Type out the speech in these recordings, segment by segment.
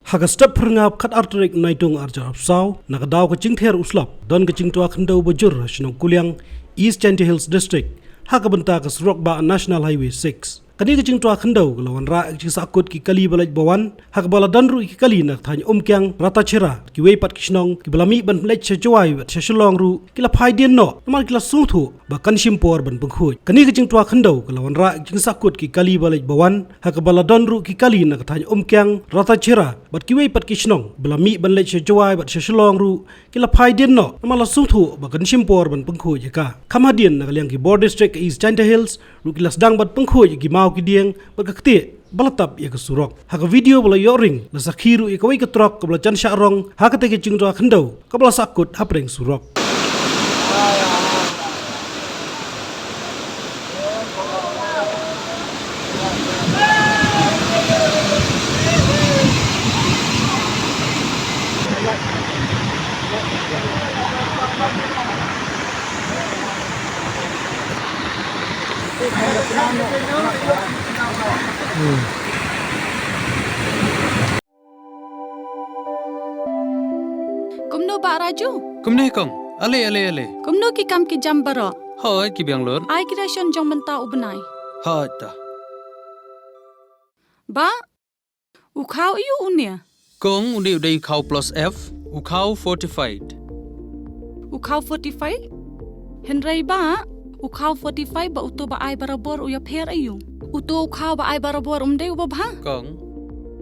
Haga step perngap kat arterik naitung arjar apsau nakadaw ka jingther uslap don ka jingtua khandau bajur shinong kuliang East Chanty Hills District haga benta ka Surok Ba National Highway 6 kani ka jingtua khandau lawan ra ki sakut ki kali balaj bawan haga bala danru ki kali nak thany kyang rata chera ki wei pat kishnong ki balami ban lech chawai wet shalong ru ki la phai dien no mal ki la sungthu ba kan shimpor ban bangkhoi kani ka jingtua khandau lawan ra ki sakut ki kali balaj bawan haga bala danru ki kali nak thany kyang rata chera bat ki wei pat kishnong balami ban lech chawai wet shalong ru ki la phai dien no mal la sungthu ba kan shimpor ban bangkhoi ka khamadien nak liang ki Board District East Chanty Hills ru ki las dang bat bangkhoi ki mau ki dieng berkakti balatap ia ke Surok haka video bala yoring la sakhiru ia kawai ke trok kabla chan syarong haka teke jingdra khandau kabla sakut hapreng Surok Kumno ba Raju? Kumne kong, ale. Kumno ki kam ki jam baro. Hoi ki biang lor. Ai creation jong menta ubnai. Hoi ta. Ba ukau iu unia. Kong undi udai ukau plus F, ukau fortified. Ukau 45? Henry ba ukau 45 ba uto ba ai barabor uya pher ayu. Uto ukau ba ai barabor umde uba bha. Kong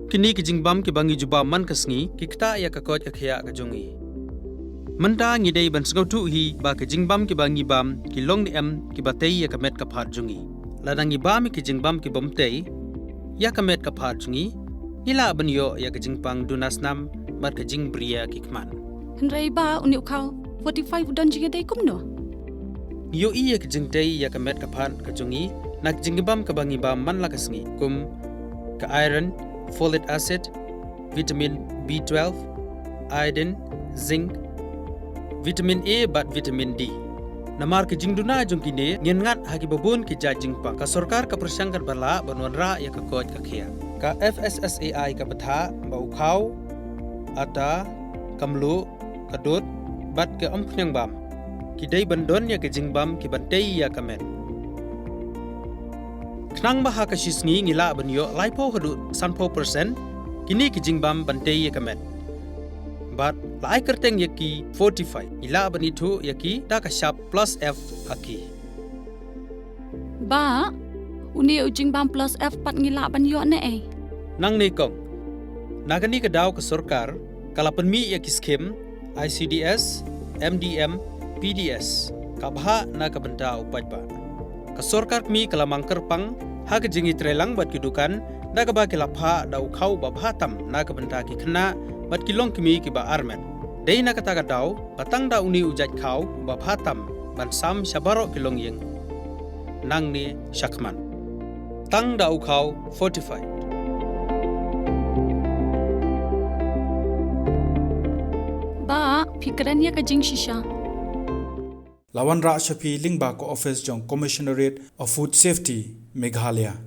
kini ki jingbam ki bangi juba man kasngi ki kta ya ka kot akhya ka jongi. Manta ngi dei ban sngau tu hi ba ki jingbam ki bangi bam ki long ni em ki batei ya ka met ka phat jongi. Ladangi bam ki jingbam ki bomtei ya ka met ka phat jongi. Ila ban yo ya ka jingpang dunas nam mat ka jingbria ki kman. Henry ba uni ukau 45 don jinga dei kumno. Yo iya ka jingtei ya ka met ka phat ka jongi nak jingbam ka bangi bam man la kasngi kum ka iron, folic acid, vitamin B12, iodine, zinc, vitamin A bat vitamin D. Namar ke jingduna jongkine ngen ngat haki babun ki jajingpa ka sorkar ka persangkar bala banwanra ya ka koj ka khia. Ka FSSAI ka batha ba ukhaw ata kamlu kadut bat ke amphnyang bam. Ki dei bandon ya ke jingbam ki bantei ya kamet. Knang baha ka shisngi ngila banyo laipo hadu 100% kini ki jingbam bantei ya kamet. But lai kerteng yaki 45 ila banitu yaki da ka sharp plus F haki. Ba uni ujing bam plus F pat ngila banyo ne eh. Nang ne kong nagani ka daw ka sorkar kala penmi yaki skim ICDS, MDM, PDS kabha na ka benta upajba. Ka sorkar kmi kala mangker pang ha ka jingi trelang bat kidukan da ka ba kilapha da ukhau ba bhatam na ka benta ki khna bat kilong kmi ki ba armen. Dei na kata ka daw batang da uni ujat khau ba bhatam ban sam shabaro kilong yeng. Nang ni shakman. Tang da ukhau 45. Ba fikran ya ka jing shisha. Lawan Ra Shafi Lingba ko office jong Commissionerate of Food Safety Meghalaya.